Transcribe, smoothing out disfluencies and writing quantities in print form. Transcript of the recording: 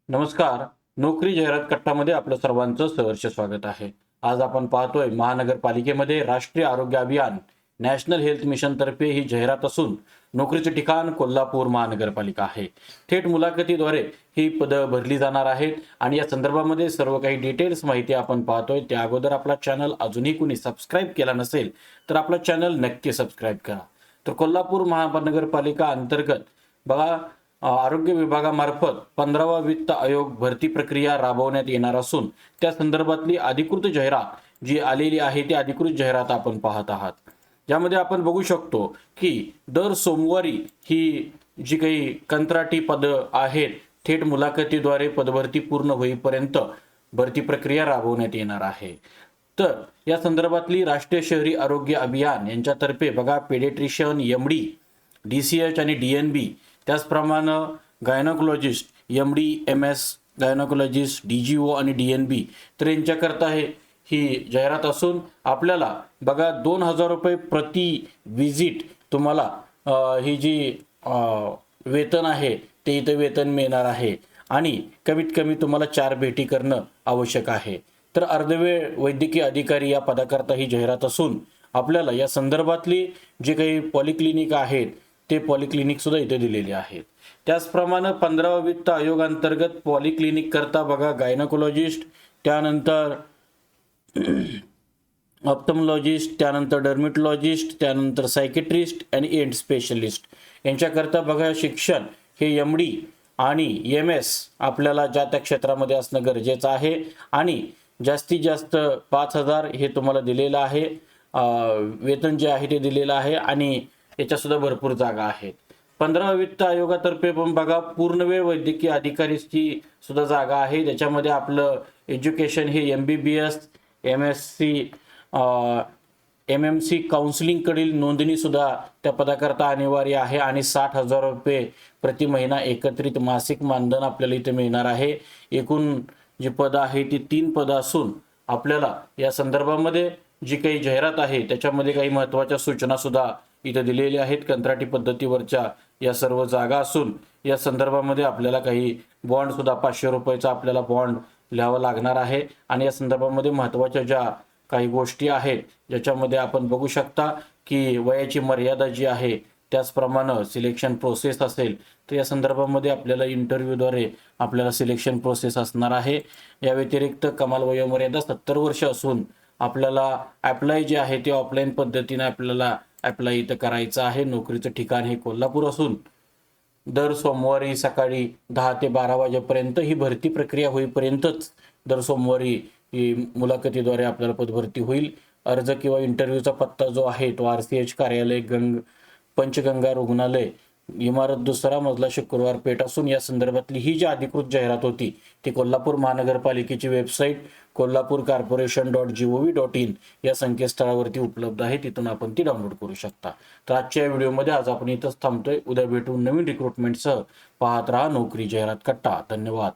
नमस्कार. नोकरी जाहिरात कट्टामध्ये आपलं सर्वांचं सहर्ष स्वागत आहे. आज आपण पाहतोय महानगरपालिकेमध्ये राष्ट्रीय आरोग्य अभियान नॅशनल हेल्थ मिशन तर्फे ही जाहिरात असून नोकरीचे ठिकाण कोल्हापूर महानगरपालिका आहे. थेट मुलाखतीद्वारे ही पदं भरली जाणार आहेत आणि या संदर्भामध्ये सर्व काही डिटेल्स माहिती आपण पाहतोय. त्या अगोदर आपला चॅनल अजूनही कुणी सबस्क्राईब केला नसेल तर आपला चॅनल नक्की सबस्क्राईब करा. तर कोल्हापूर महानगरपालिका अंतर्गत बघा आरोग्य विभागामार्फत 15वा वित्त आयोग भरती प्रक्रिया राबवण्यात येणार असून त्या संदर्भातली अधिकृत जाहिरात जी आलेली आहे ती अधिकृत जाहिरात आपण पाहत आहात. ज्यामध्ये आपण बघू शकतो की दर सोमवारी ही जी काही कंत्राटी पदं आहेत थेट मुलाखतीद्वारे पदभरती पूर्ण होईपर्यंत भरती प्रक्रिया राबवण्यात येणार आहे. तर या संदर्भातली राष्ट्रीय शहरी आरोग्य अभियान यांच्यातर्फे बघा पेडिट्रिशियन, एमडी, DCH आणि DNB, त्याचप्रमाणे gynaecologist, MD, MS gynaecologist, DGO आणि DNB, तर यांच्याकरता ही जाहिरात असून आपल्याला बघा 2000 रुपये प्रति विजिट तुम्हाला ही जी वेतन आहे ते इथं वेतन मिळणार आहे आणि कमीत कमी तुम्हाला 4 भेटी करणं आवश्यक आहे. तर अर्धवेळ वैद्यकीय अधिकारी या पदाकरता ही जाहिरात असून आपल्याला या संदर्भातली जे काही पॉलिक्लिनिक आहेत ते पॉलिक्लिनिक सुद्धा इथे दिलेले आहेत. त्याचप्रमाणे 15वा वित्त आयोगांतर्गत पॉलिक्लिनिक करता बघा गायनोकोलॉजिस्ट, त्यानंतर ऑप्थल्मॉलॉजिस्ट, त्यानंतर डर्मेटॉलॉजिस्ट, त्यानंतर सायकेट्रिस्ट आणि एंड स्पेशलिस्ट यांच्याकरता बघा शिक्षण हे MD आणि MS आपल्याला ज्या त्या क्षेत्रामध्ये असणं गरजेचं आहे आणि जास्तीत जास्त 5000 हे तुम्हाला दिलेलं आहे. वेतन जे आहे ते दिलेलं आहे आणि याच्या सुद्धा भरपूर जागा आहेत. 15वा वित्त आयोगातर्फे पण बघा पूर्णवेळ वैद्यकीय अधिकारीची सुद्धा जागा आहे. त्याच्यामध्ये आपलं एज्युकेशन हे MBBS, MSc, MMC काउन्सिलिंगकडील नोंदणी सुद्धा त्या पदाकरता अनिवार्य आहे आणि 60,000 रुपये प्रति महिना एकत्रित मासिक मानधन आपल्याला इथे मिळणार आहे. एकूण जी पदं आहे ती 3 पदं असून आपल्याला या संदर्भामध्ये जी काही जाहिरात आहे त्याच्यामध्ये काही महत्त्वाच्या सूचना सुद्धा इथे दिलेल्या आहेत. कंत्राटी पद्धतीवरच्या या सर्व जागा असून या संदर्भामध्ये आपल्याला काही बॉन्ड सुद्धा 500 रुपयाचा आपल्याला बॉन्ड लिहावा लागणार आहे आणि या संदर्भामध्ये महत्त्वाच्या ज्या काही गोष्टी आहेत ज्याच्यामध्ये आपण बघू शकता की वयाची मर्यादा जी आहे, त्याचप्रमाणे सिलेक्शन प्रोसेस असेल तर या संदर्भामध्ये आपल्याला इंटरव्ह्यूद्वारे आपल्याला सिलेक्शन प्रोसेस असणार आहे. या व्यतिरिक्त कमाल वयोमर्यादा 70 वर्ष असून आपल्याला अप्लाय जे आहे ते ऑफलाईन पद्धतीने आपल्याला अप्लाय इथं करायचं आहे. नोकरीचं ठिकाण हे कोल्हापूर असून दर सोमवारी सकाळी 10 ते 12 वाजेपर्यंत ही भरती प्रक्रिया होईपर्यंतच दर सोमवारी ही मुलाखतीद्वारे आपल्याला पदभरती होईल. अर्ज किंवा इंटरव्ह्यूचा पत्ता जो आहे तो RCH कार्यालय, पंचगंगा रुग्णालय, इमारत 2रा मजला, शुक्रवार पेठ असून या संदर्भातली ही जी अधिकृत जाहिरात होती ती कोल्हापूर महानगरपालिकेची वेबसाईट kollapurcorporation.gov.in या संकेतस्थळावरती उपलब्ध आहे. तिथून आपण ती डाउनलोड करू शकता. तर आजच्या व्हिडिओमध्ये आज आपण इथंच थांबतोय. उद्या भेटू नवीन रिक्रुटमेंटसह. पाहत राहा नोकरी जाहिरात कट्टा. धन्यवाद.